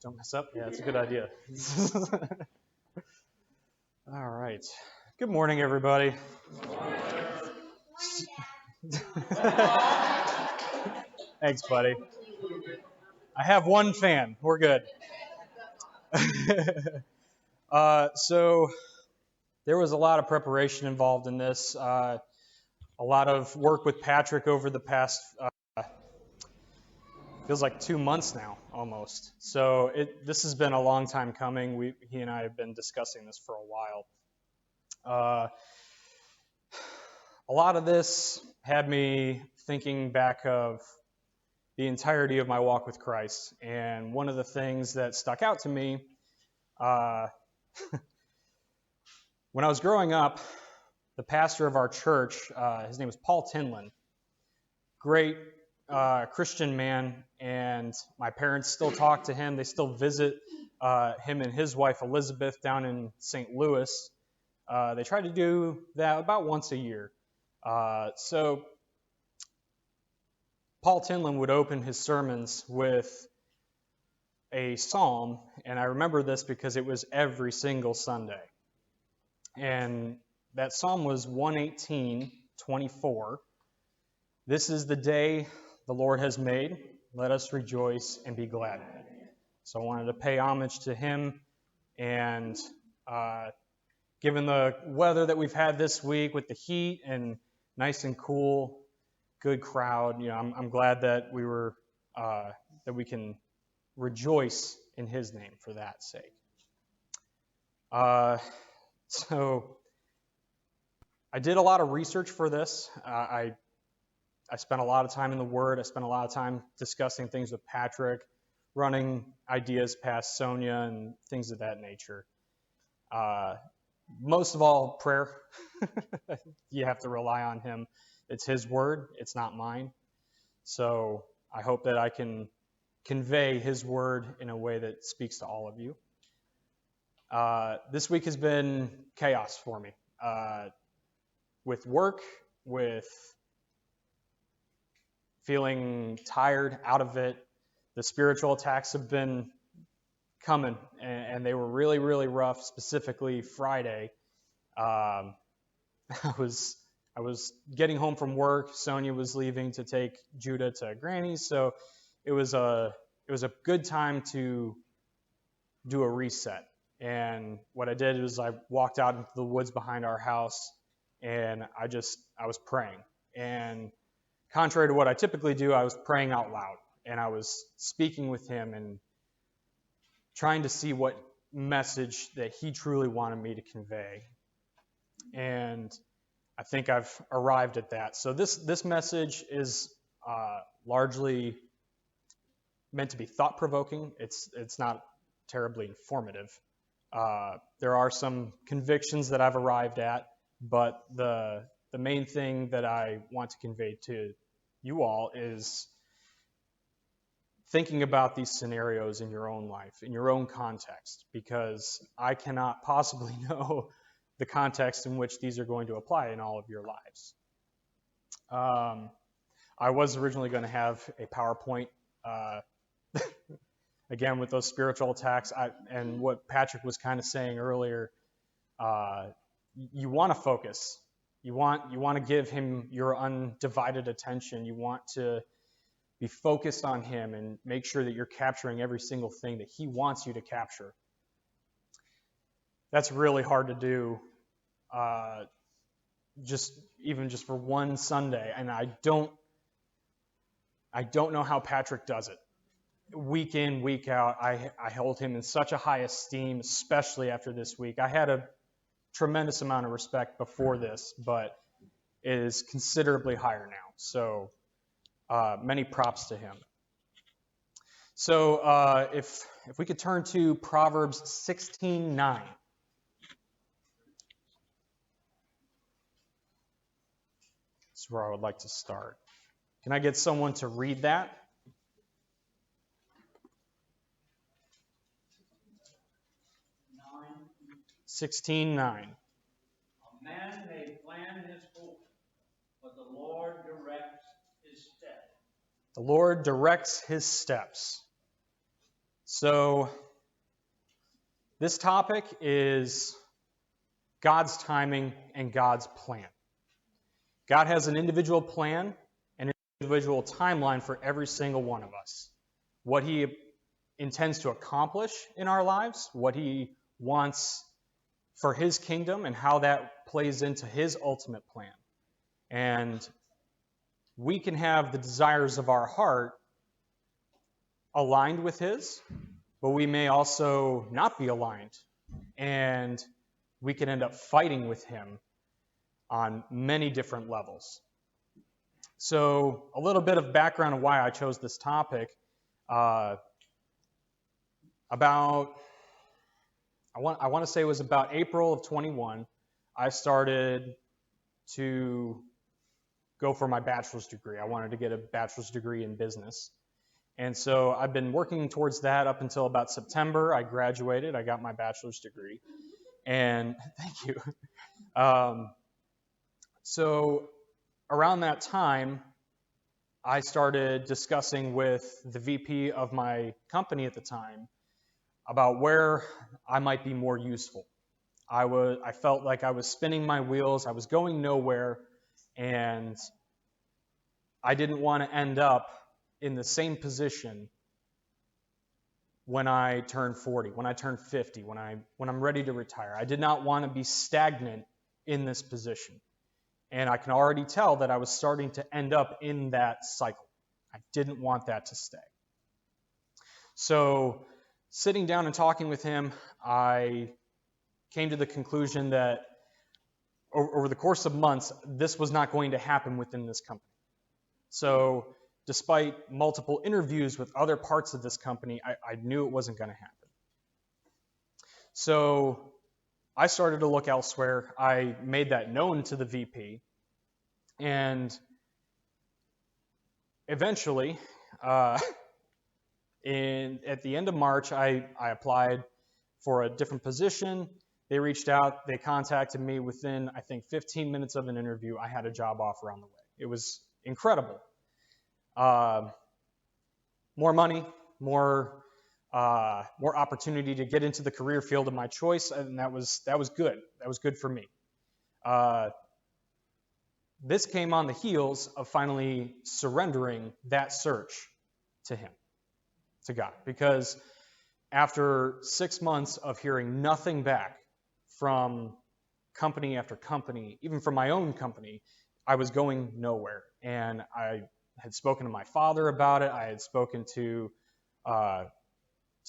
Don't mess up? Yeah, that's a good idea. All right. Good morning, everybody. Thanks, buddy. I have one fan. We're good. So there was a lot of preparation involved in this. A lot of work with Patrick over the past, feels like 2 months now, almost. So this has been a long time coming. He and I have been discussing this for a while. A lot of this had me thinking back of the entirety of my walk with Christ. And one of the things that stuck out to me, when I was growing up, the pastor of our church, his name was Paul Tinlin, great Christian man, and my parents still talk to him. They still visit him and his wife Elizabeth down in St. Louis. They try to do that about once a year. So Paul Tinlin would open his sermons with a psalm, and I remember this because it was every single Sunday. And that psalm was 118:24. This is the day the Lord has made. Let us rejoice and be glad in it. So I wanted to pay homage to him, and given the weather that we've had this week with the heat and nice and cool, good crowd, I'm glad that we can rejoice in his name for that sake. So I did a lot of research for this. I spent a lot of time in the Word. I spent a lot of time discussing things with Patrick, running ideas past Sonia and things of that nature. Most of all, prayer. You have to rely on him. It's his word. It's not mine. So I hope that I can convey his word in a way that speaks to all of you. This week has been chaos for me. With work, with feeling tired, out of it. The spiritual attacks have been coming, and they were really, really rough, specifically Friday. I was getting home from work. Sonia was leaving to take Judah to Granny's, so it was a good time to do a reset. And what I did was I walked out into the woods behind our house, and I was praying. And contrary to what I typically do, I was praying out loud, and I was speaking with him and trying to see what message that he truly wanted me to convey. And I think I've arrived at that. So this message is largely meant to be thought-provoking. It's not terribly informative. There are some convictions that I've arrived at, but the main thing that I want to convey to you all is thinking about these scenarios in your own life, in your own context, because I cannot possibly know the context in which these are going to apply in all of your lives. I was originally going to have a PowerPoint, again, with those spiritual attacks, and what Patrick was kind of saying earlier, you want to focus. You want to give him your undivided attention. You want to be focused on him and make sure that you're capturing every single thing that he wants you to capture. That's really hard to do, just for one Sunday, and I don't know how Patrick does it. Week in, week out, I hold him in such a high esteem, especially after this week. I had a tremendous amount of respect before this, but it is considerably higher now. So many props to him. So if we could turn to Proverbs 16:9. That's where I would like to start. Can I get someone to read that? 16:9. A man may plan his course, but the Lord directs his steps. The Lord directs his steps. So this topic is God's timing and God's plan. God has an individual plan and an individual timeline for every single one of us. What He intends to accomplish in our lives, what He wants for His kingdom, and how that plays into His ultimate plan. And we can have the desires of our heart aligned with His, but we may also not be aligned. And we can end up fighting with Him on many different levels. So a little bit of background on why I chose this topic. I want to say it was about April of 21, I started to go for my bachelor's degree. I wanted to get a bachelor's degree in business. And so I've been working towards that up until about September. I graduated. I got my bachelor's degree. And thank you. So around that time, I started discussing with the VP of my company at the time about where I might be more useful. I felt like I was spinning my wheels. I was going nowhere, and I didn't want to end up in the same position when I turned 40, when I turned 50, when I'm ready to retire. I did not want to be stagnant in this position. And I can already tell that I was starting to end up in that cycle. I didn't want that to stay. So sitting down and talking with him, I came to the conclusion that over the course of months, this was not going to happen within this company. So despite multiple interviews with other parts of this company, I knew it wasn't going to happen. So I started to look elsewhere. I made that known to the VP. And eventually, at the end of March, I applied for a different position. They reached out. They contacted me within, I think, 15 minutes of an interview. I had a job offer on the way. It was incredible. More money, more opportunity to get into the career field of my choice, and that was good. That was good for me. This came on the heels of finally surrendering that search to Him, to God, because after 6 months of hearing nothing back from company after company, even from my own company, I was going nowhere. And I had spoken to my father about it. I had spoken to the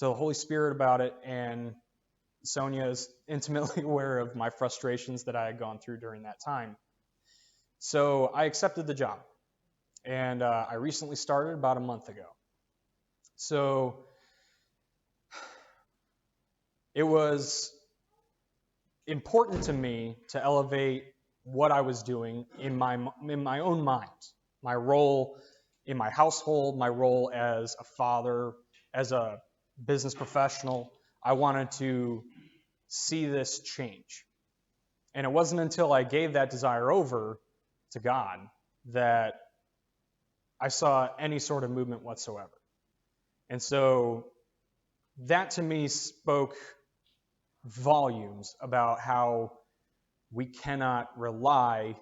Holy Spirit about it, and Sonia is intimately aware of my frustrations that I had gone through during that time. So I accepted the job, and I recently started about a month ago. So it was important to me to elevate what I was doing in my own mind, my role in my household, my role as a father, as a business professional. I wanted to see this change. And it wasn't until I gave that desire over to God that I saw any sort of movement whatsoever. And so that to me spoke volumes about how we cannot rely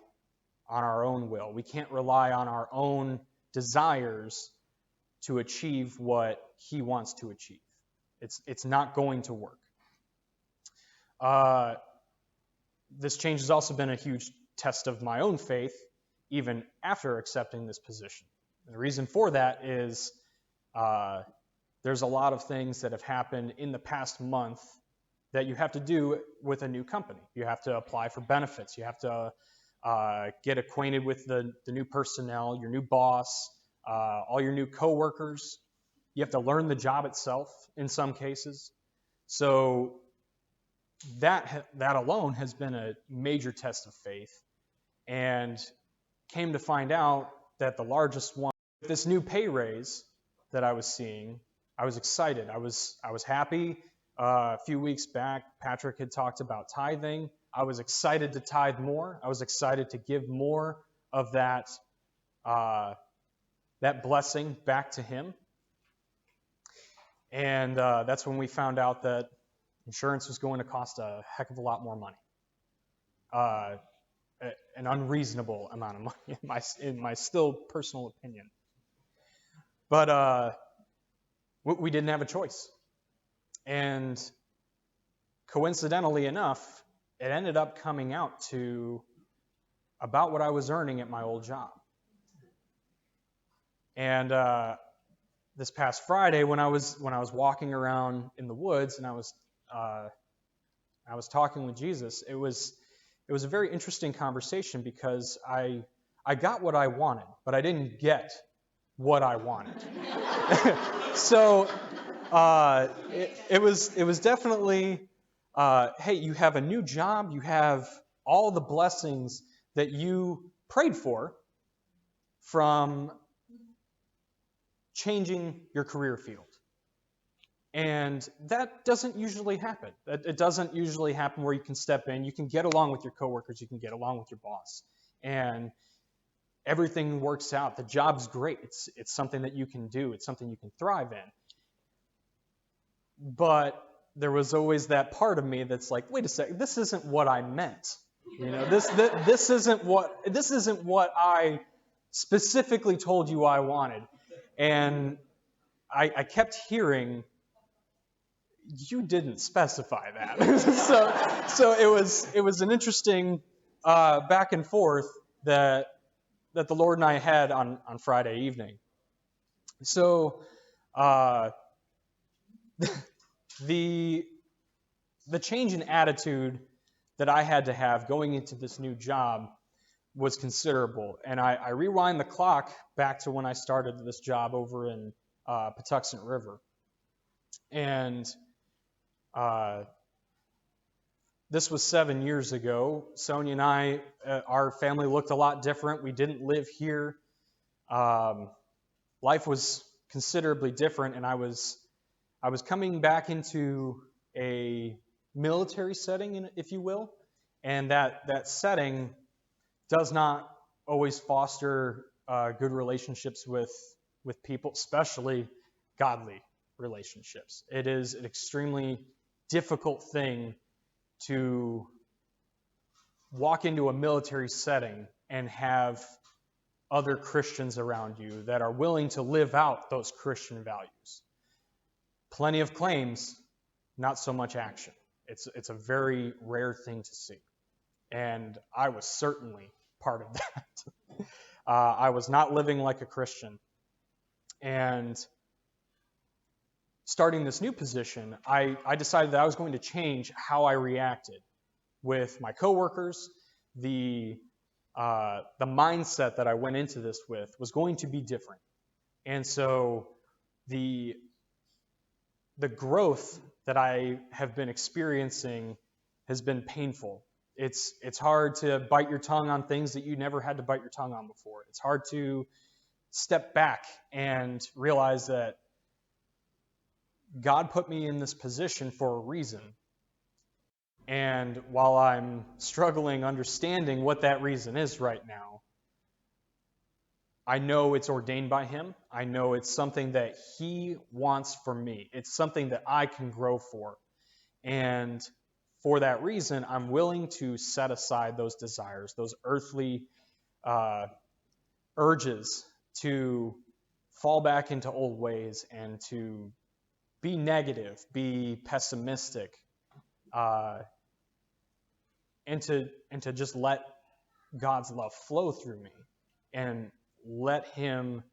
on our own will. We can't rely on our own desires to achieve what He wants to achieve. It's not going to work. This change has also been a huge test of my own faith, even after accepting this position. And the reason for that is there's a lot of things that have happened in the past month that you have to do with a new company. You have to apply for benefits. You have to get acquainted with the new personnel, your new boss, all your new coworkers. You have to learn the job itself in some cases. So that alone has been a major test of faith, and came to find out that the largest one, this new pay raise that I was seeing, I was excited. I was happy. A few weeks back, Patrick had talked about tithing. I was excited to tithe more. I was excited to give more of that blessing back to Him. And that's when we found out that insurance was going to cost a heck of a lot more money. An unreasonable amount of money, in my still personal opinion. But we didn't have a choice. And coincidentally enough, it ended up coming out to about what I was earning at my old job. And this past Friday, when I was walking around in the woods and I was talking with Jesus, it was a very interesting conversation because I got what I wanted, but I didn't get what I wanted. So it was definitely, hey, you have a new job, you have all the blessings that you prayed for from changing your career field. And that doesn't usually happen. It doesn't usually happen where you can step in, you can get along with your coworkers, you can get along with your boss, and everything works out. The job's great. It's something that you can do. It's something you can thrive in. But there was always that part of me that's like, wait a second, this isn't what I meant. This isn't what I specifically told you I wanted. And I kept hearing, you didn't specify that. so it was an interesting back and forth that the Lord and I had on Friday evening. So the change in attitude that I had to have going into this new job was considerable. And I rewind the clock back to when I started this job over in Patuxent River. And this was 7 years ago. Sonia and I, our family looked a lot different. We didn't live here. Life was considerably different, and I was coming back into a military setting, if you will, and that setting does not always foster good relationships with people, especially godly relationships. It is an extremely difficult thing to walk into a military setting and have other Christians around you that are willing to live out those Christian values. Plenty of claims, not so much action. It's a very rare thing to see. And I was certainly part of that. I was not living like a Christian. And starting this new position, I decided that I was going to change how I reacted with my coworkers. The mindset that I went into this with was going to be different. And so the growth that I have been experiencing has been painful. It's hard to bite your tongue on things that you never had to bite your tongue on before. It's hard to step back and realize that God put me in this position for a reason. And while I'm struggling understanding what that reason is right now, I know it's ordained by Him. I know it's something that He wants for me. It's something that I can grow for. And for that reason, I'm willing to set aside those desires, those earthly urges to fall back into old ways and to be negative, be pessimistic, and to just let God's love flow through me and let Him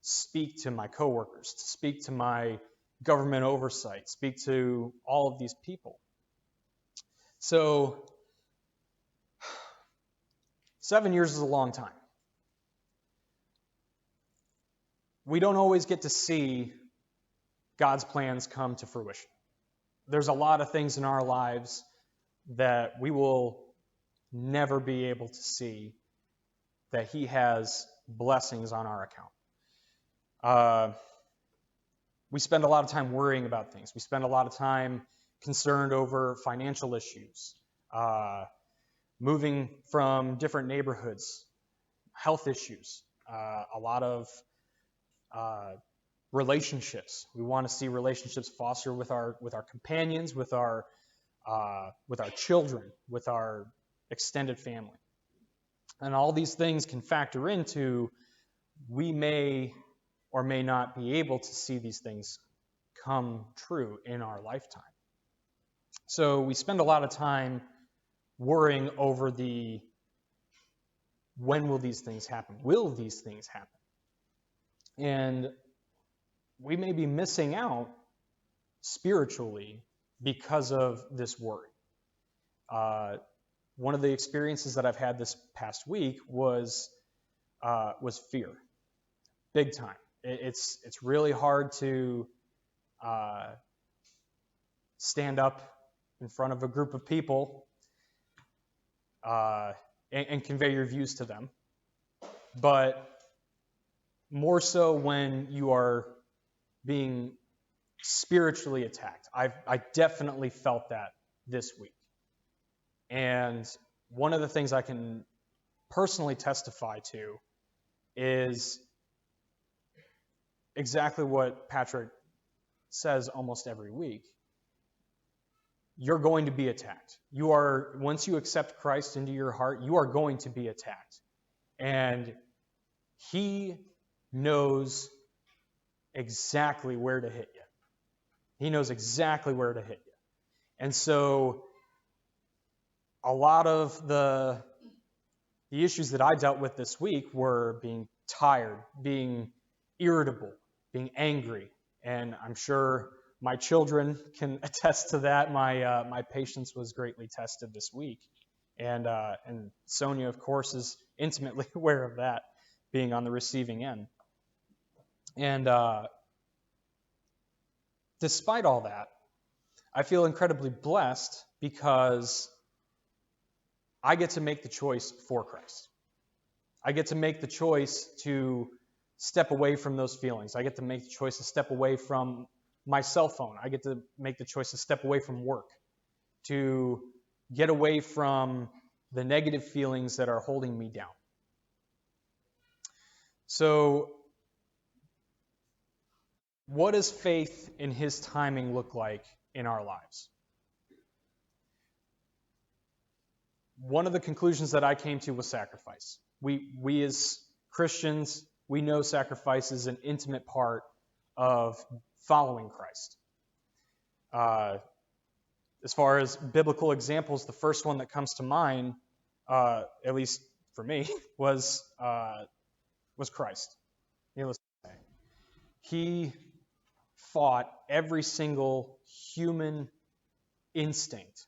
speak to my coworkers, to speak to my government oversight, speak to all of these people. So 7 years is a long time. We don't always get to see God's plans come to fruition. There's a lot of things in our lives that we will never be able to see that He has blessings on our account. We spend a lot of time worrying about things. We spend a lot of time concerned over financial issues, moving from different neighborhoods, health issues, a lot of relationships. We want to see relationships fostered with our companions, with our children, with our extended family. And all these things can factor into we may or may not be able to see these things come true in our lifetime. So we spend a lot of time worrying over when will these things happen? Will these things happen? And we may be missing out spiritually because of this worry. One of the experiences that I've had this past week was fear, big time. It's really hard to stand up in front of a group of people and convey your views to them, but more so when you are being spiritually attacked. I definitely felt that this week. And one of the things I can personally testify to is exactly what Patrick says almost every week. You're going to be attacked. Once you accept Christ into your heart, you are going to be attacked. And He knows exactly where to hit you. He knows exactly where to hit you. And so a lot of the issues that I dealt with this week were being tired, being irritable, being angry. And I'm sure my children can attest to that. My patience was greatly tested this week. And Sonia, of course, is intimately aware of that, being on the receiving end. And despite all that, I feel incredibly blessed because I get to make the choice for Christ. I get to make the choice to step away from those feelings. I get to make the choice to step away from my cell phone. I get to make the choice to step away from work, to get away from the negative feelings that are holding me down. So, what does faith in His timing look like in our lives? One of the conclusions that I came to was sacrifice. We as Christians, we know sacrifice is an intimate part of following Christ. As far as biblical examples, the first one that comes to mind, at least for me, was Christ. Needless to say, He fought every single human instinct,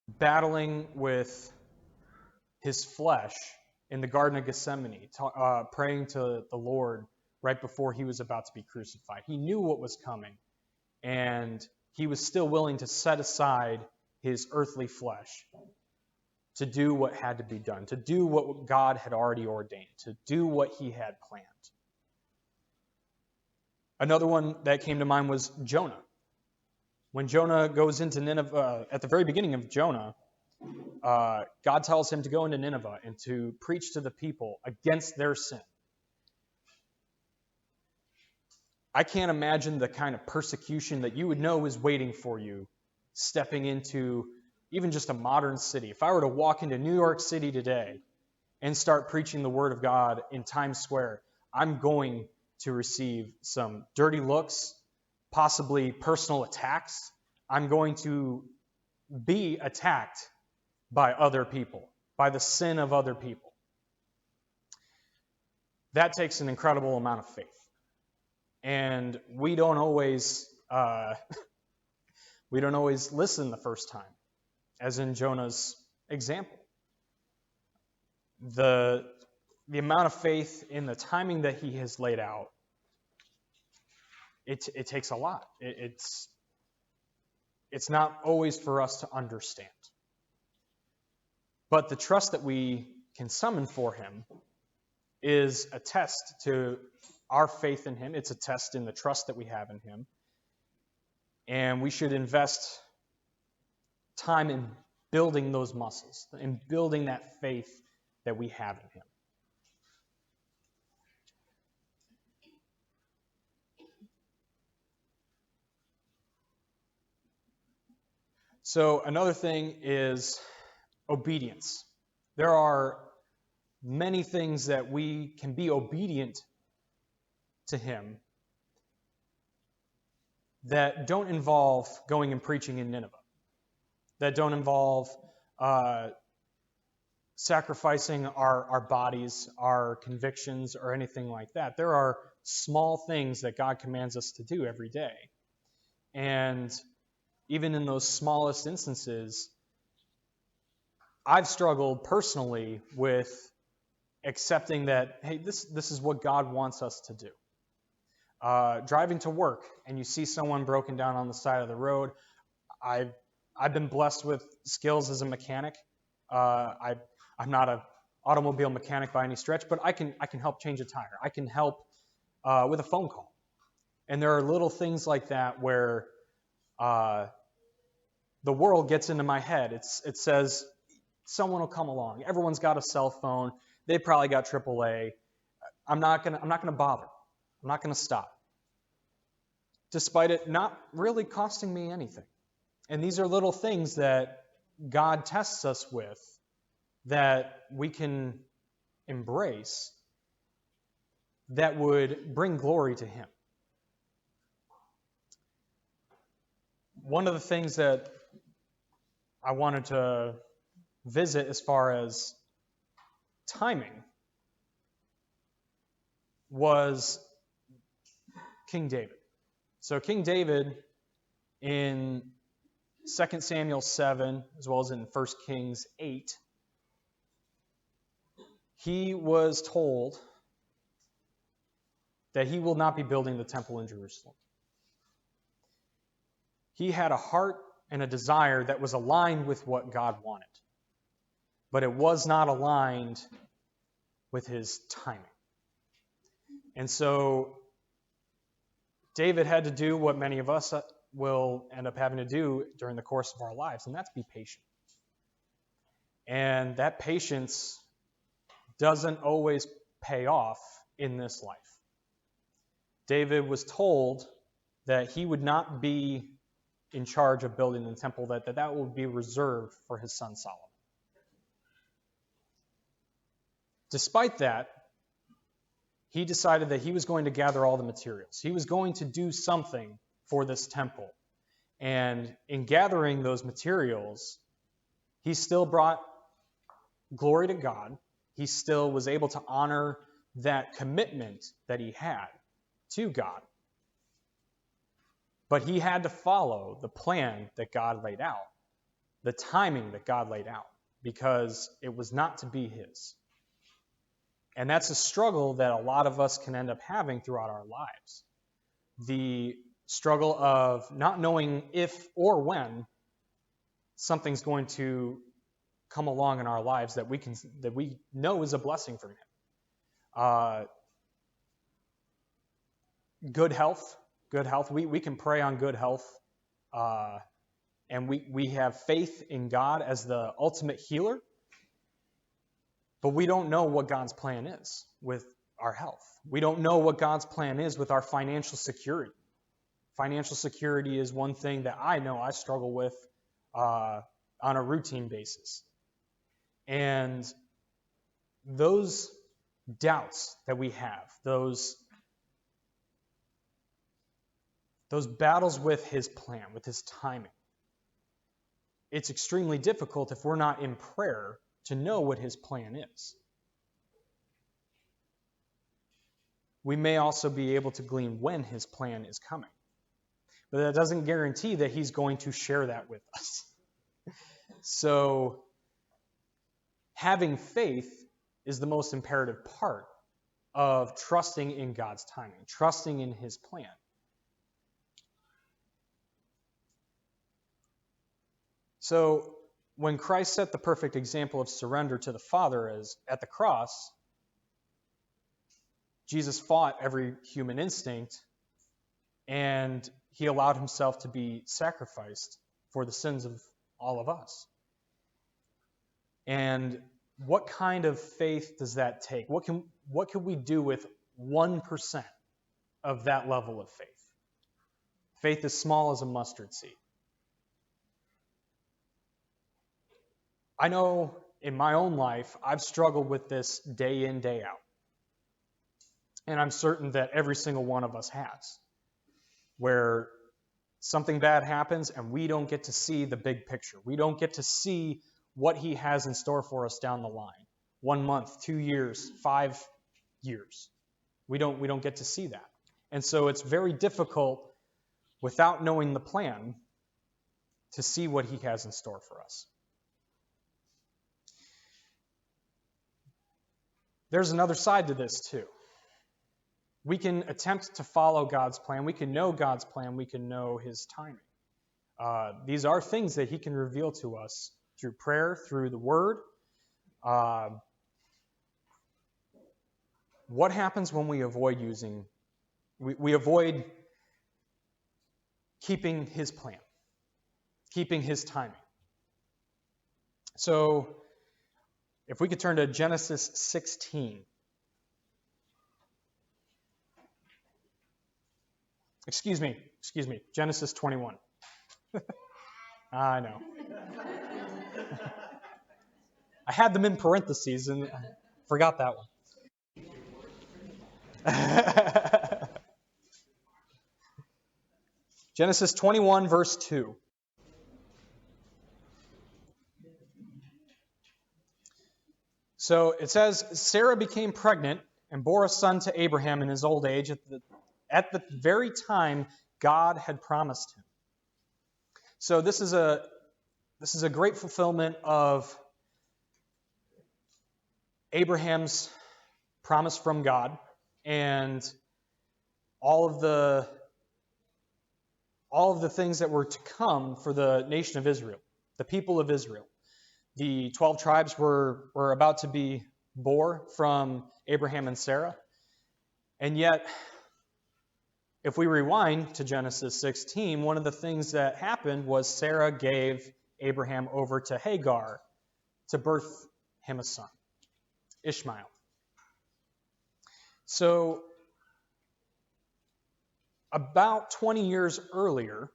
battling with His flesh in the Garden of Gethsemane, praying to the Lord right before He was about to be crucified. He knew what was coming, and He was still willing to set aside His earthly flesh to do what had to be done, to do what God had already ordained, to do what He had planned. Another one that came to mind was Jonah. When Jonah goes into Nineveh, at the very beginning of Jonah, God tells him to go into Nineveh and to preach to the people against their sin. I can't imagine the kind of persecution that you would know is waiting for you stepping into even just a modern city. If I were to walk into New York City today and start preaching the Word of God in Times Square, I'm going to receive some dirty looks, possibly personal attacks. I'm going to be attacked by other people, by the sin of other people. That takes an incredible amount of faith. And we don't always listen the first time, as in Jonah's example. The amount of faith in the timing that he has laid out, it takes a lot. It's not always for us to understand. But the trust that we can summon for Him is a test to our faith in Him. It's a test in the trust that we have in Him. And we should invest time in building those muscles, in building that faith that we have in Him. So another thing is obedience. There are many things that we can be obedient to him that don't involve going and preaching in Nineveh, that don't involve sacrificing our bodies, our convictions, or anything like that. There are small things that God commands us to do every day. And even in those smallest instances, I've struggled personally with accepting that, hey, this is what God wants us to do. Driving to work and you see someone broken down on the side of the road, I've been blessed with skills as a mechanic. I'm not an automobile mechanic by any stretch, but I can help change a tire. I can help with a phone call. And there are little things like that where the world gets into my head. It says someone will come along. Everyone's got a cell phone. They probably got AAA. I'm not gonna bother. I'm not gonna stop, despite it not really costing me anything. And these are little things that God tests us with that we can embrace that would bring glory to him. One of the things that I wanted to visit as far as timing was King David. So King David in 2 Samuel 7, as well as in 1 Kings 8, he was told that he will not be building the temple in Jerusalem. He had a heart and a desire that was aligned with what God wanted, but it was not aligned with his timing. And so David had to do what many of us will end up having to do during the course of our lives, and that's be patient. And that patience doesn't always pay off in this life. David was told that he would not be in charge of building the temple, that would be reserved for his son Solomon. Despite that, he decided that he was going to gather all the materials. He was going to do something for this temple. And in gathering those materials, he still brought glory to God. He still was able to honor that commitment that he had to God. But he had to follow the plan that God laid out, the timing that God laid out, because it was not to be his. And that's a struggle that a lot of us can end up having throughout our lives. The struggle of not knowing if or when something's going to come along in our lives that we know is a blessing from him. Good health. We can pray on good health. And we have faith in God as the ultimate healer. But we don't know what God's plan is with our health. We don't know what God's plan is with our financial security. Financial security is one thing that I know I struggle with on a routine basis. And those doubts that we have, those battles with his plan, with his timing, it's extremely difficult if we're not in prayer to know what his plan is. We may also be able to glean when his plan is coming. But that doesn't guarantee that he's going to share that with us. So having faith is the most imperative part of trusting in God's timing, trusting in his plan. So when Christ set the perfect example of surrender to the Father as at the cross, Jesus fought every human instinct, and he allowed himself to be sacrificed for the sins of all of us. And what kind of faith does that take? What can we do with 1% of that level of faith? Faith as small as a mustard seed. I know in my own life, I've struggled with this day in, day out. And I'm certain that every single one of us has, where something bad happens and we don't get to see the big picture. We don't get to see what he has in store for us down the line. 1 month, 2 years, 5 years. We don't get to see that. And so it's very difficult without knowing the plan to see what he has in store for us. There's another side to this too. We can attempt to follow God's plan. We can know God's plan. We can know his timing. These are things that he can reveal to us through prayer, through the word. What happens when we avoid we avoid keeping his plan, keeping his timing? So if we could turn to Genesis 16. Excuse me, Genesis 21. I know. I had them in parentheses and I forgot that one. Genesis 21, verse 2. So it says, Sarah became pregnant and bore a son to Abraham in his old age at the very time God had promised him. So this is a great fulfillment of Abraham's promise from God and all of the things that were to come for the nation of Israel, the people of Israel. The 12 tribes were about to be born from Abraham and Sarah. And yet, if we rewind to Genesis 16, one of the things that happened was Sarah gave Abraham over to Hagar to birth him a son, Ishmael. So, about 20 years earlier,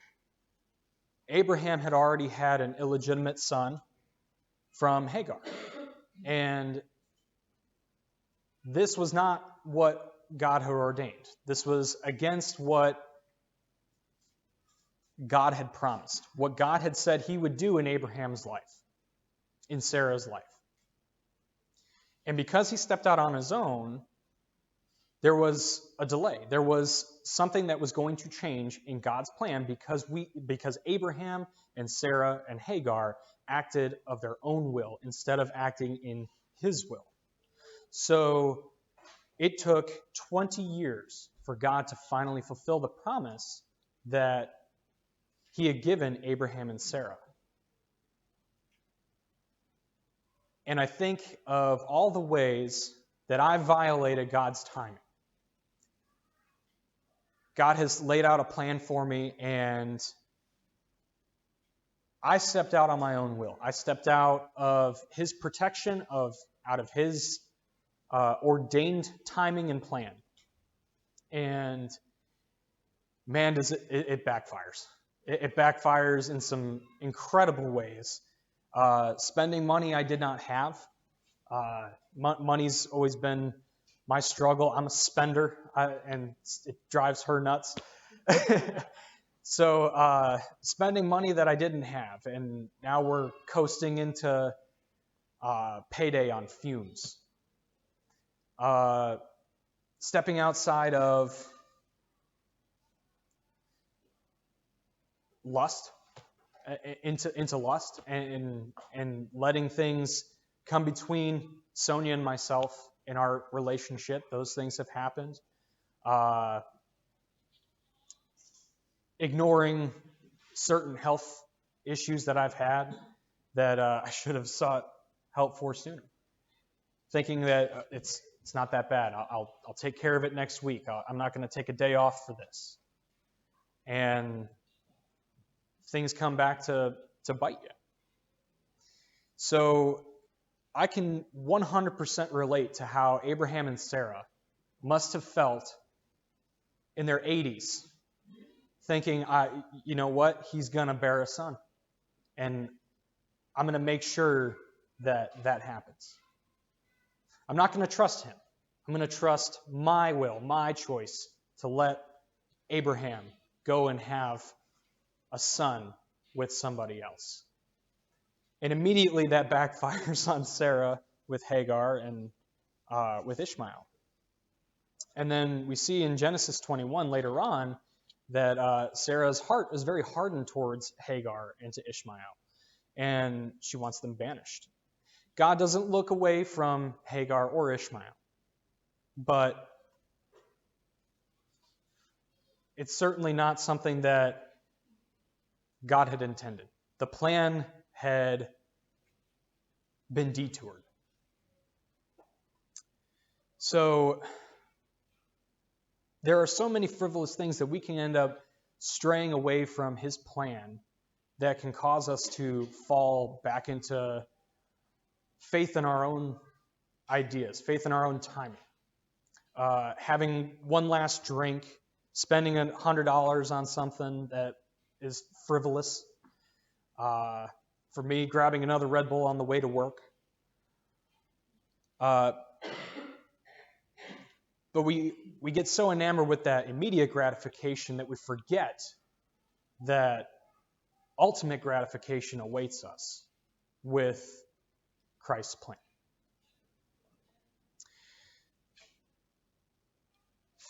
Abraham had already had an illegitimate son from Hagar. And this was not what God had ordained. This was against what God had promised, what God had said he would do in Abraham's life, in Sarah's life. And because he stepped out on his own, there was a delay. There was something that was going to change in God's plan because Abraham and Sarah and Hagar acted of their own will instead of acting in his will. So it took 20 years for God to finally fulfill the promise that he had given Abraham and Sarah. And I think of all the ways that I violated God's timing. God has laid out a plan for me, and I stepped out on my own will. I stepped out of his protection, out of his ordained timing and plan. And man, does it backfires. It backfires in some incredible ways. Spending money I did not have. Money's always been my struggle. I'm a spender, and it drives her nuts. So spending money that I didn't have, and now we're coasting into payday on fumes. Stepping outside of lust, into lust, and letting things come between Sonia and myself in our relationship. Those things have happened. Ignoring certain health issues that I've had that I should have sought help for sooner. Thinking that it's not that bad. I'll take care of it next week. I'm not going to take a day off for this. And things come back to bite you. So I can 100% relate to how Abraham and Sarah must have felt in their 80s, thinking, you know what, he's going to bear a son. And I'm going to make sure that that happens. I'm not going to trust him. I'm going to trust my will, my choice to let Abraham go and have a son with somebody else. And immediately that backfires on Sarah with Hagar and with Ishmael. And then we see in Genesis 21 later on that Sarah's heart is very hardened towards Hagar and to Ishmael, and she wants them banished. God doesn't look away from Hagar or Ishmael, but it's certainly not something that God had intended. The plan had been detoured. So there are so many frivolous things that we can end up straying away from his plan that can cause us to fall back into faith in our own ideas, faith in our own timing. Having one last drink, spending $100 on something that is frivolous. For me, grabbing another Red Bull on the way to work. But we get so enamored with that immediate gratification that we forget that ultimate gratification awaits us with Christ's plan.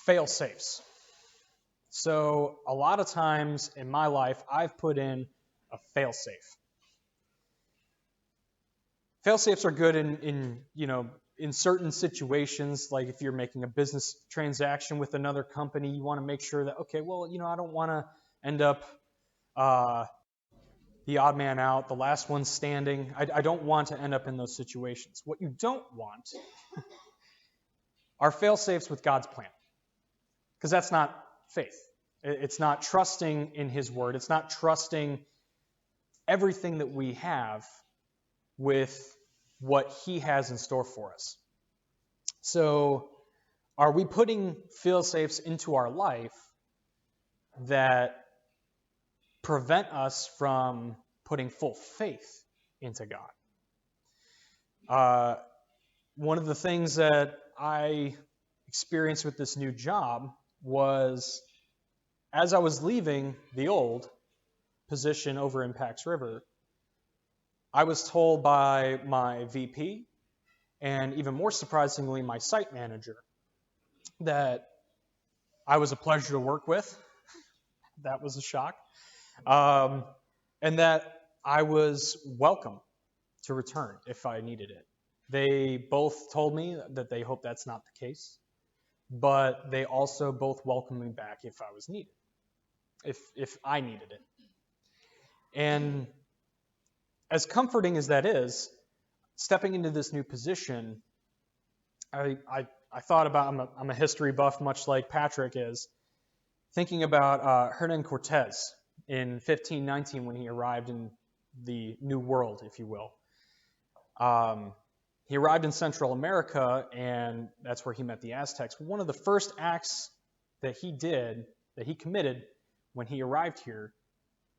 Fail-safes. So a lot of times in my life, I've put in a fail-safe. Fail-safes are good in certain situations, like if you're making a business transaction with another company, you want to make sure that, okay, well, I don't want to end up the odd man out, the last one standing. I don't want to end up in those situations. What you don't want are fail-safes with God's plan, because that's not faith. It's not trusting in his word. It's not trusting everything that we have with what he has in store for us. So are we putting fail-safes into our life that prevent us from putting full faith into God? One of the things that I experienced with this new job was, as I was leaving the old position over in Pax River, I was told by my VP, and even more surprisingly, my site manager, that I was a pleasure to work with. That was a shock. And that I was welcome to return if I needed it. They both told me that they hope that's not the case, but they also both welcomed me back if I was needed, if I needed it. And as comforting as that is, stepping into this new position, I thought about, I'm a history buff, much like Patrick is, thinking about Hernan Cortez in 1519 when he arrived in the New World, if you will. He arrived in Central America, and that's where he met the Aztecs. One of the first acts that he committed when he arrived here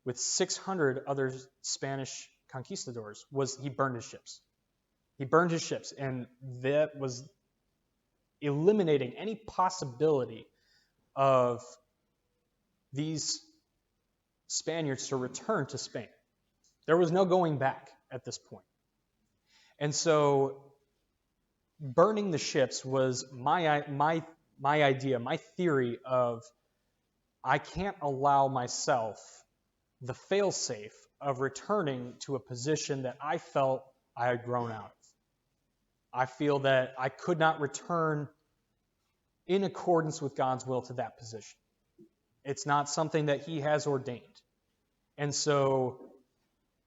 with 600 other Spanish conquistadors was he burned his ships. He burned his ships, and that was eliminating any possibility of these Spaniards to return to Spain. There was no going back at this point. And so burning the ships was my idea, my theory of I can't allow myself the fail-safe of returning to a position that I felt I had grown out of. I feel that I could not return in accordance with God's will to that position. It's not something that he has ordained. And so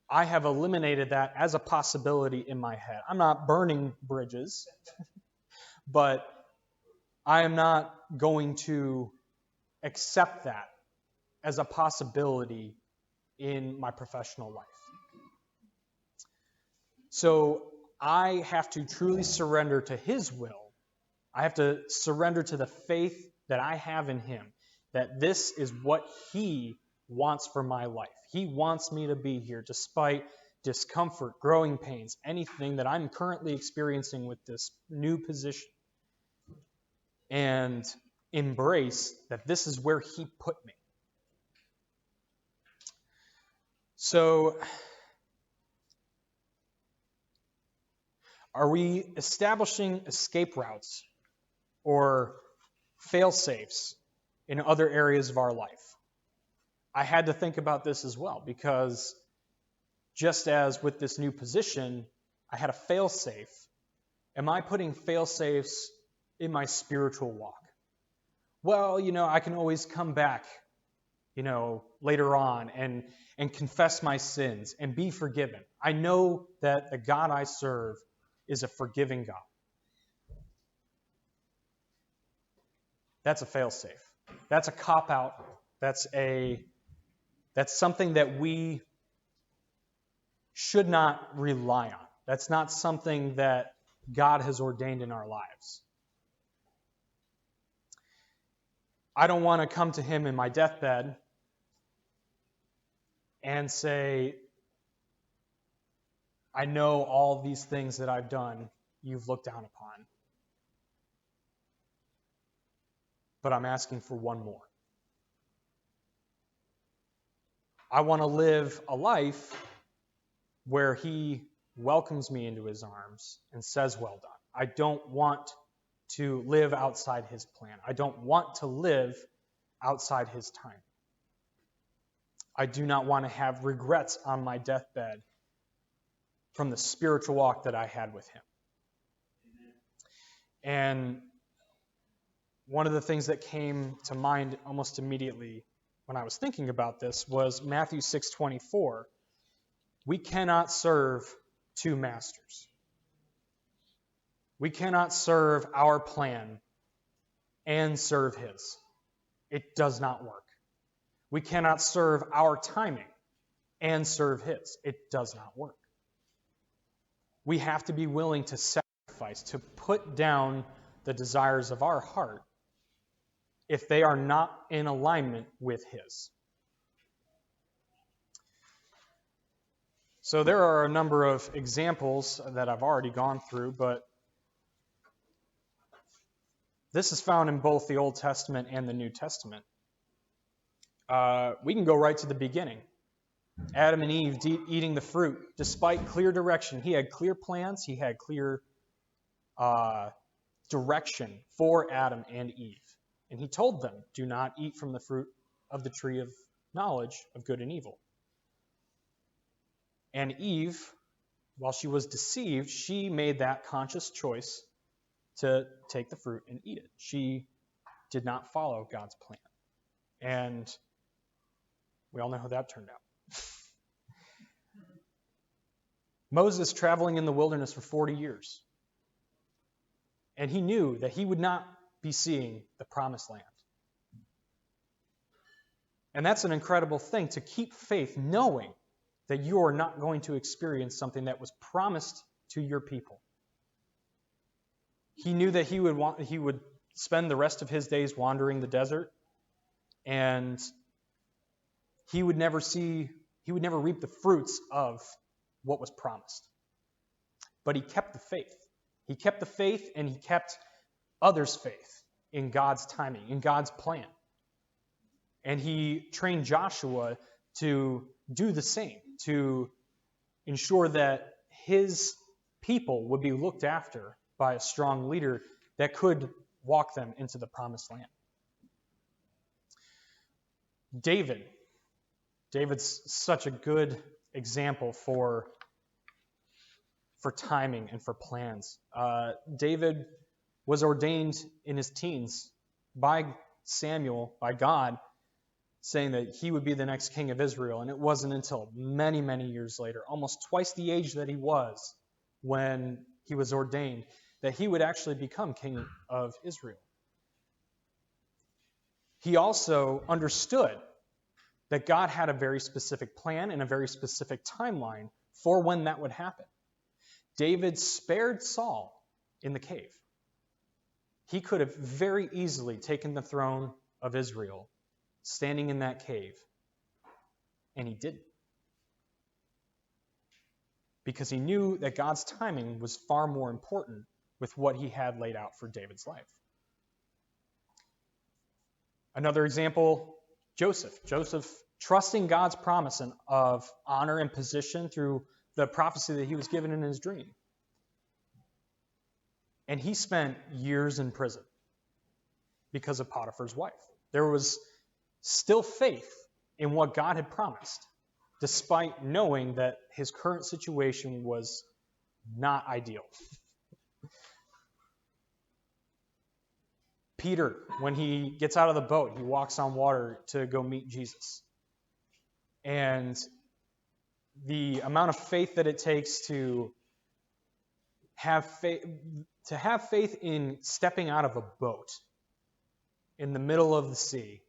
I have eliminated that as a possibility in my head. I'm not burning bridges, but I am not going to accept that as a possibility in my professional life. So I have to truly surrender to his will. I have to surrender to the faith that I have in him, that this is what he wants for my life. He wants me to be here despite discomfort, growing pains, anything that I'm currently experiencing with this new position, and embrace that this is where he put me. So, are we establishing escape routes or fail-safes in other areas of our life? I had to think about this as well, because just as with this new position, I had a fail-safe. Am I putting fail-safes in my spiritual walk? Well, I can always come back, later on and confess my sins and be forgiven. I know that the God I serve is a forgiving God. That's a fail-safe. That's a cop-out. That's something that we should not rely on. That's not something that God has ordained in our lives. I don't want to come to him in my deathbed and say, I know all these things that I've done, you've looked down upon. But I'm asking for one more. I want to live a life where he welcomes me into his arms and says, well done. I don't want to live outside his plan. I don't want to live outside his time. I do not want to have regrets on my deathbed from the spiritual walk that I had with him. And one of the things that came to mind almost immediately when I was thinking about this was Matthew 6:24. We cannot serve two masters. We cannot serve our plan and serve his. It does not work. We cannot serve our timing and serve his. It does not work. We have to be willing to sacrifice, to put down the desires of our heart if they are not in alignment with his. So there are a number of examples that I've already gone through, but this is found in both the Old Testament and the New Testament. We can go right to the beginning. Adam and Eve eating the fruit, despite clear direction. He had clear plans. He had clear direction for Adam and Eve. And he told them, do not eat from the fruit of the tree of knowledge of good and evil. And Eve, while she was deceived, she made that conscious choice to take the fruit and eat it. She did not follow God's plan. And we all know how that turned out. Moses traveling in the wilderness for 40 years. And he knew that he would not be seeing the promised land. And that's an incredible thing, to keep faith knowing that you are not going to experience something that was promised to your people. He knew that he would spend the rest of his days wandering the desert, and he would never reap the fruits of what was promised. But he kept the faith. He kept the faith, and he kept others' faith in God's timing, in God's plan. And he trained Joshua to do the same, to ensure that his people would be looked after by a strong leader that could walk them into the promised land. David's such a good example for timing and for plans. David was ordained in his teens by Samuel, by God, saying that he would be the next king of Israel. And it wasn't until many, many years later, almost twice the age that he was when he was ordained, that he would actually become king of Israel. He also understood that God had a very specific plan and a very specific timeline for when that would happen. David spared Saul in the cave. He could have very easily taken the throne of Israel standing in that cave, and he didn't. because he knew that God's timing was far more important with what he had laid out for David's life. Another example, Joseph. Joseph trusting God's promise of honor and position through the prophecy that he was given in his dream. And he spent years in prison because of Potiphar's wife. There was still faith in what God had promised, despite knowing that his current situation was not ideal. Peter, when he gets out of the boat, he walks on water to go meet Jesus. And the amount of faith that it takes to have faith in stepping out of a boat in the middle of the sea,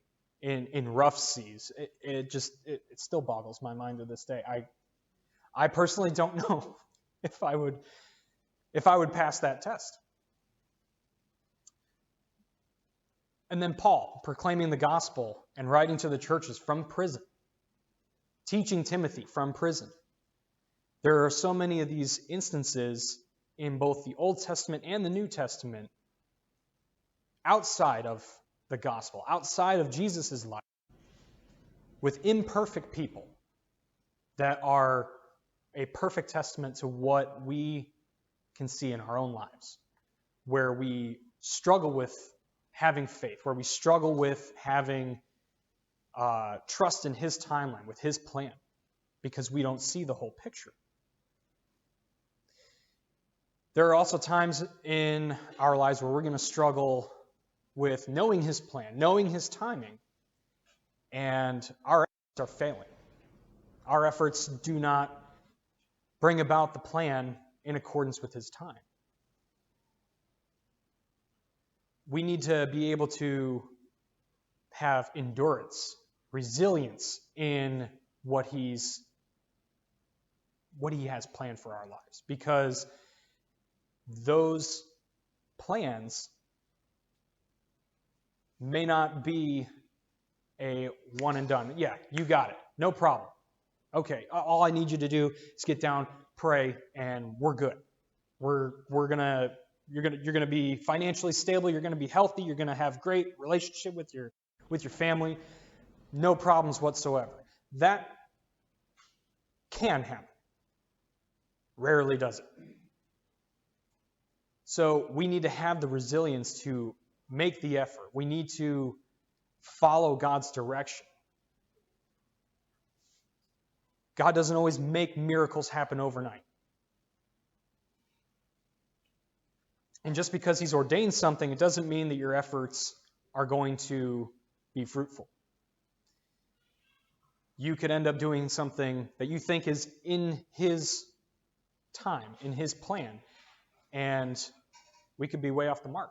in rough seas, it still boggles my mind to this day. I personally don't know if I would pass that test. And then Paul, proclaiming the gospel and writing to the churches from prison, teaching Timothy from prison. There are so many of these instances in both the Old Testament and the New Testament outside of the gospel, outside of Jesus' life, with imperfect people that are a perfect testament to what we can see in our own lives, where we struggle with having faith, where we struggle with having trust in his timeline, with his plan, because we don't see the whole picture. There are also times in our lives where we're going to struggle with knowing his plan, knowing his timing, and our efforts are failing. Our efforts do not bring about the plan in accordance with his time. We need to be able to have endurance, resilience in what he has planned for our lives, because those plans may not be a one and done. Yeah, you got it. No problem. Okay, all I need you to do is get down, pray, and we're good. You're gonna be financially stable. You're gonna be healthy. You're gonna have great relationship with your family. No problems whatsoever. That can happen. Rarely does it. So we need to have the resilience to make the effort. We need to follow God's direction. God doesn't always make miracles happen overnight. And just because he's ordained something, it doesn't mean that your efforts are going to be fruitful. You could end up doing something that you think is in his time, in his plan, and we could be way off the mark.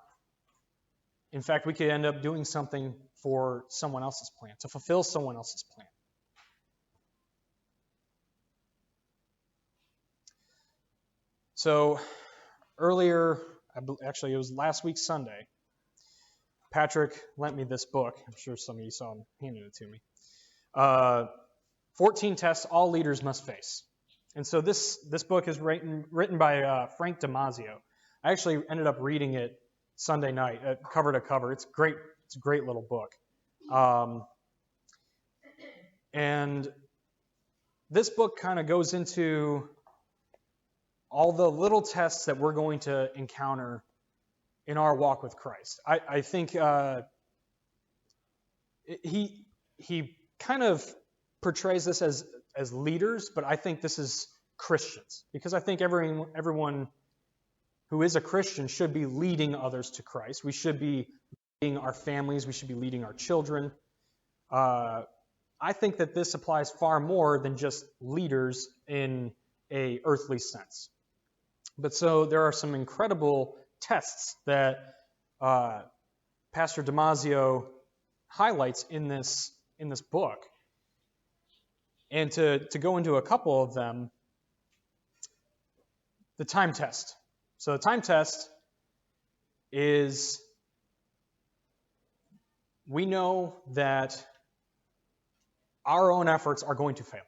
In fact, we could end up doing something for someone else's plan, to fulfill someone else's plan. So earlier, actually it was last week Sunday, Patrick lent me this book. I'm sure some of you saw him handing it to me. 14 tests all leaders must face. And so this book is written by Frank Damasio. I actually ended up reading it Sunday night, cover to cover. It's great. It's a great little book. And this book kind of goes into all the little tests that we're going to encounter in our walk with Christ. I think he kind of portrays this as leaders, but I think this is Christians, because I think everyone who is a Christian should be leading others to Christ. We should be leading our families. We should be leading our children. I think that this applies far more than just leaders in a earthly sense. But so there are some incredible tests that Pastor Damasio highlights in this book. And to go into a couple of them, the time test. So the time test is, we know that our own efforts are going to fail.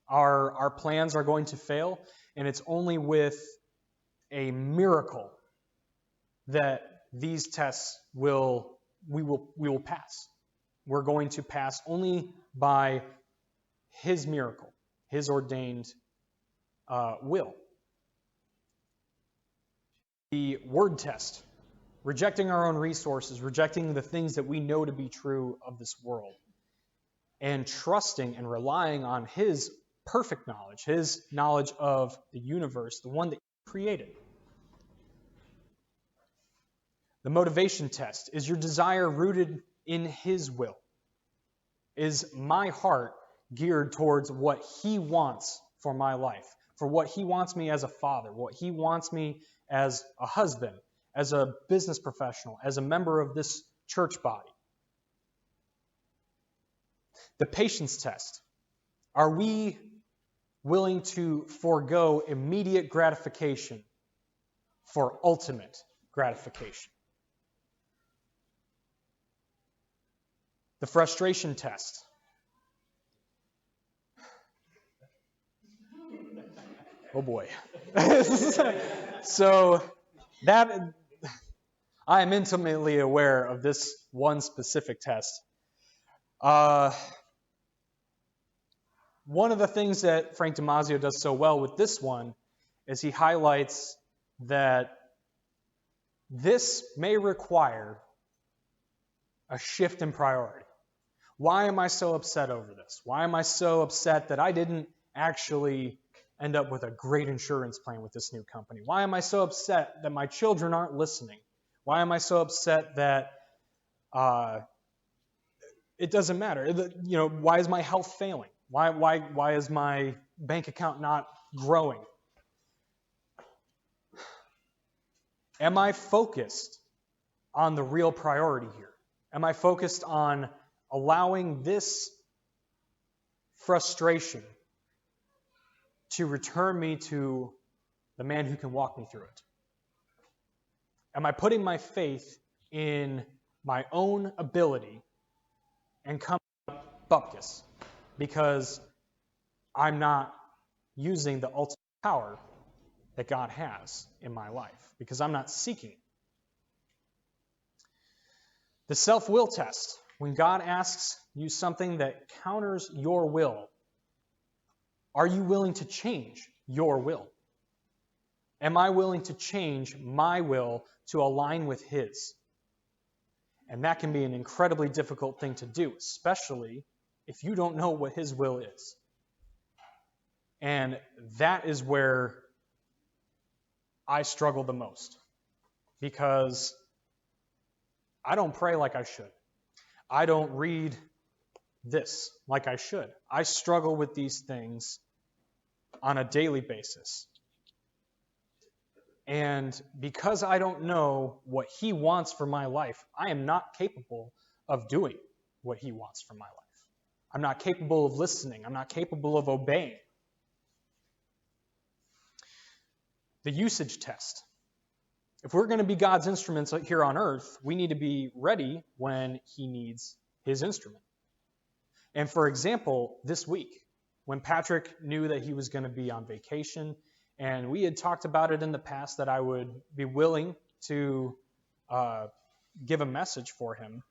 Our plans are going to fail, and it's only with a miracle that these tests we will pass. We're going to pass only by His miracle, His ordained will. The word test, rejecting our own resources, rejecting the things that we know to be true of this world, and trusting and relying on His perfect knowledge, His knowledge of the universe, the one that He created. The motivation test, is your desire rooted in His will? Is my heart geared towards what He wants for my life, for what He wants me as a father, what He wants me as a husband, as a business professional, as a member of this church body? The patience test, are we willing to forego immediate gratification for ultimate gratification? The frustration test. Oh boy. So that I am intimately aware of this one specific test. One of the things that Frank Damasio does so well with this one is he highlights that this may require a shift in priority. Why am I so upset over this? Why am I so upset that I didn't actually end up with a great insurance plan with this new company? Why am I so upset that my children aren't listening? Why am I so upset that it doesn't matter? Why is my health failing? Why is my bank account not growing? Am I focused on the real priority here? Am I focused on allowing this frustration to return me to the man who can walk me through it? Am I putting my faith in my own ability and coming up bupkis because I'm not using the ultimate power that God has in my life, because I'm not seeking it? The self-will test, when God asks you something that counters your will, are you willing to change your will? Am I willing to change my will to align with His? And that can be an incredibly difficult thing to do, especially if you don't know what His will is. And that is where I struggle the most, because I don't pray like I should. I don't read this like I should. I struggle with these things on a daily basis. And because I don't know what He wants for my life, I am not capable of doing what He wants for my life. I'm not capable of listening. I'm not capable of obeying. The usage test. If we're going to be God's instruments here on earth, we need to be ready when He needs His instrument. And for example, this week, when Patrick knew that he was going to be on vacation, and we had talked about it in the past that I would be willing to give a message for him,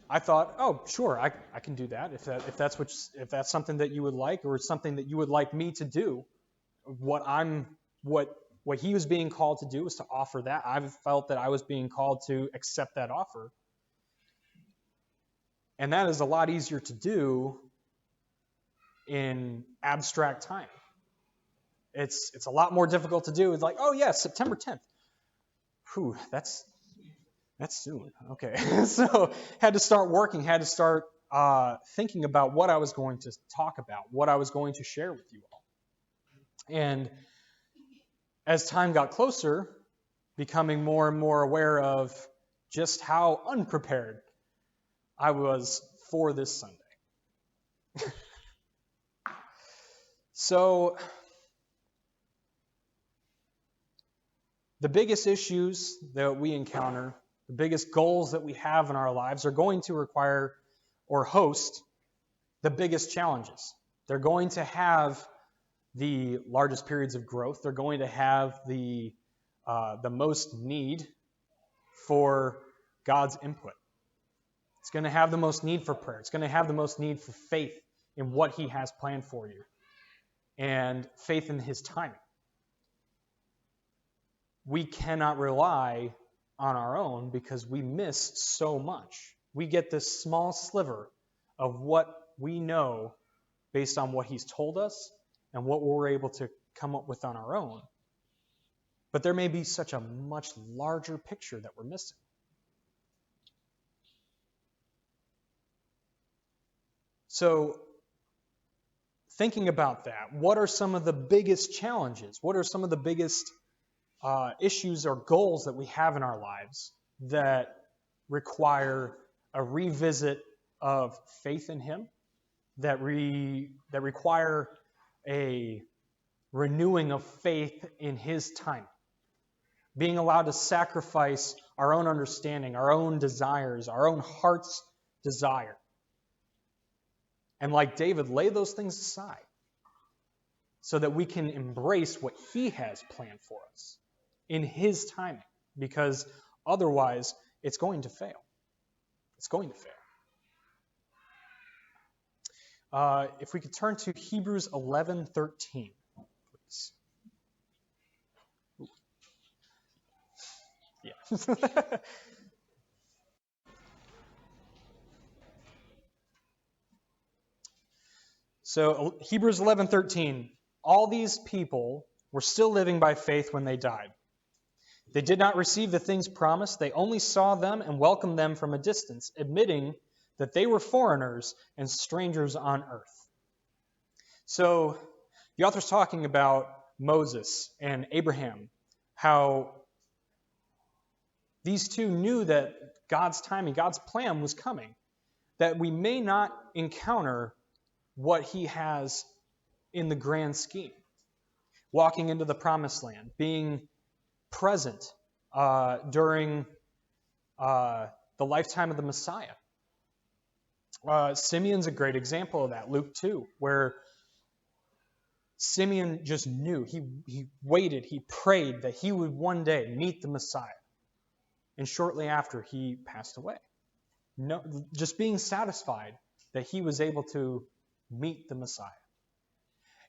I thought, oh, sure, I can do that. If that's something that you would like, or something that you would like me to do, what he was being called to do was to offer that. I felt that I was being called to accept that offer. And that is a lot easier to do in abstract time. It's a lot more difficult to do. It's like, oh yeah, September 10th. Whew, that's soon. Okay. So had to start working, had to start thinking about what I was going to talk about, what I was going to share with you all. And as time got closer, becoming more and more aware of just how unprepared I was for this Sunday. So the biggest issues that we encounter, the biggest goals that we have in our lives are going to require or host the biggest challenges, They're going to have the largest periods of growth. They're going to have the most need for God's input. It's going to have the most need for prayer. It's going to have the most need for faith in what He has planned for you and faith in His timing. We cannot rely on our own because we miss so much. We get this small sliver of what we know based on what He's told us and what we're able to come up with on our own. But there may be such a much larger picture that we're missing. So, thinking about that, what are some of the biggest challenges? What are some of the biggest issues or goals that we have in our lives that require a revisit of faith in Him, that require a renewing of faith in His time, being allowed to sacrifice our own understanding, our own desires, our own heart's desire, and like David, lay those things aside so that we can embrace what He has planned for us in His timing, because otherwise it's going to fail. It's going to fail. If we could turn to Hebrews 11:13, please. Yeah. So Hebrews 11:13, all these people were still living by faith when they died. They did not receive the things promised. They only saw them and welcomed them from a distance, admitting that they were foreigners and strangers on earth. So the author's talking about Moses and Abraham, how these two knew that God's timing, God's plan was coming, that we may not encounter what He has in the grand scheme. Walking into the promised land, being present during the lifetime of the Messiah. Simeon's a great example of that, Luke 2, where Simeon just knew, he waited, he prayed that he would one day meet the Messiah. And shortly after, he passed away. No, just being satisfied that he was able to meet the Messiah.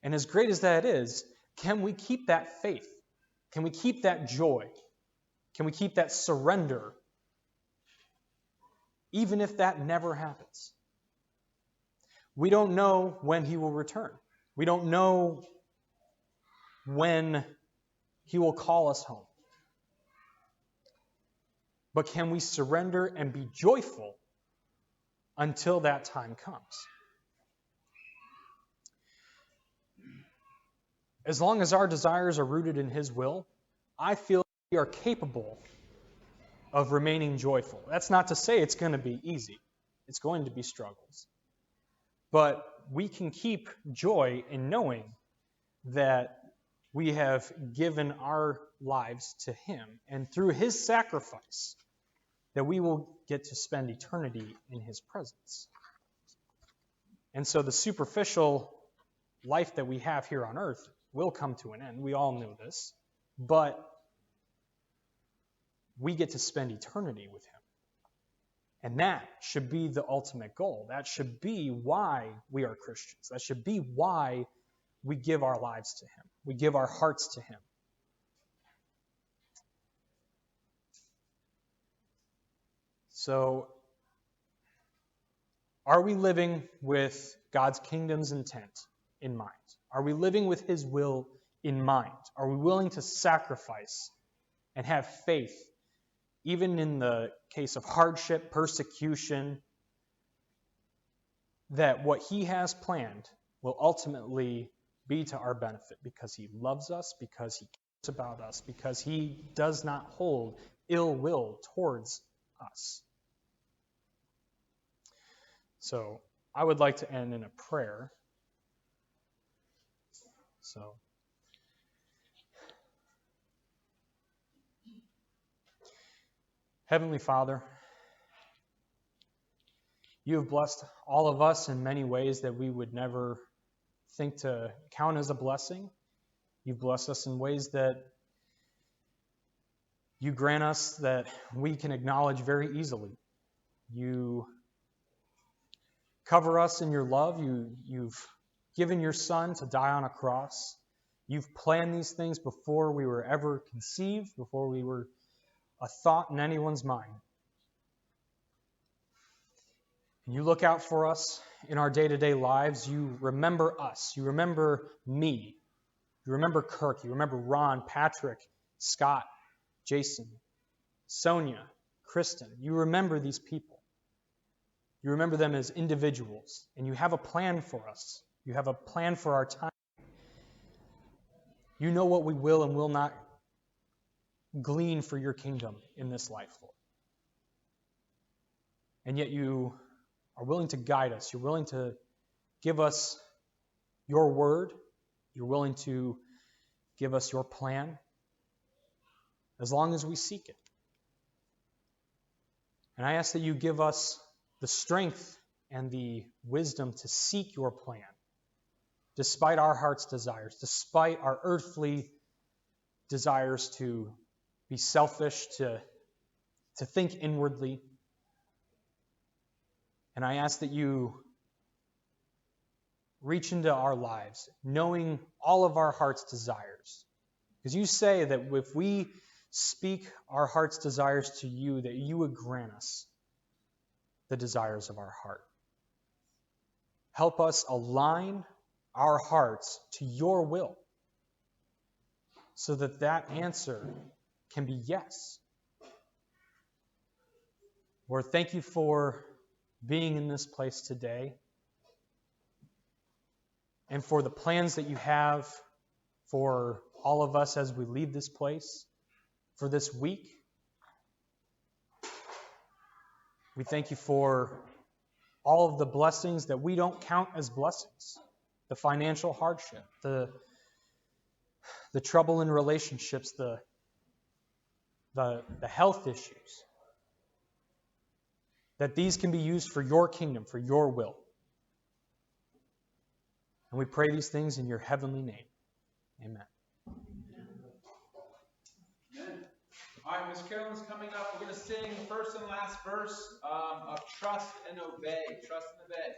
And as great as that is, can we keep that faith? Can we keep that joy? Can we keep that surrender, even if that never happens? We don't know when He will return. We don't know when He will call us home. But can we surrender and be joyful until that time comes? As long as our desires are rooted in His will, I feel we are capable of remaining joyful. That's not to say it's going to be easy. It's going to be struggles. But we can keep joy in knowing that we have given our lives to Him, and through His sacrifice, that we will get to spend eternity in His presence. And so the superficial life that we have here on earth will come to an end. We all know this. But we get to spend eternity with Him. And that should be the ultimate goal. That should be why we are Christians. That should be why we give our lives to Him. We give our hearts to Him. So, are we living with God's kingdom's intent in mind? Are we living with His will in mind? Are we willing to sacrifice and have faith, even in the case of hardship, persecution, that what He has planned will ultimately be to our benefit because He loves us, because He cares about us, because He does not hold ill will towards us? So I would like to end in a prayer. So, Heavenly Father, You have blessed all of us in many ways that we would never think to count as a blessing. You've blessed us in ways that you grant us that we can acknowledge very easily. You cover us in your love. You've given your Son to die on a cross. You've planned these things before we were ever conceived, before we were a thought in anyone's mind. And you look out for us in our day-to-day lives. You remember us. You remember me. You remember Kirk. You remember Ron, Patrick, Scott, Jason, Sonia, Kristen. You remember these people. You remember them as individuals. And you have a plan for us. You have a plan for our time. You know what we will and will not glean for your kingdom in this life, Lord. And yet you are willing to guide us. You're willing to give us your word. You're willing to give us your plan as long as we seek it. And I ask that you give us the strength and the wisdom to seek your plan, despite our heart's desires, despite our earthly desires to be selfish, to think inwardly. And I ask that you reach into our lives, knowing all of our heart's desires. Because you say that if we speak our heart's desires to you, that you would grant us the desires of our heart. Help us align our hearts to your will, so that that answer can be yes. Lord, thank you for being in this place today, and for the plans that you have for all of us as we leave this place, for this week. We thank you for all of the blessings that we don't count as blessings. The financial hardship, the trouble in relationships, the health issues. That these can be used for your kingdom, for your will. And we pray these things in your heavenly name. Amen. Amen. All right, Miss Carolyn's coming up. We're going to sing the first and last verse of Trust and Obey. Trust and Obey.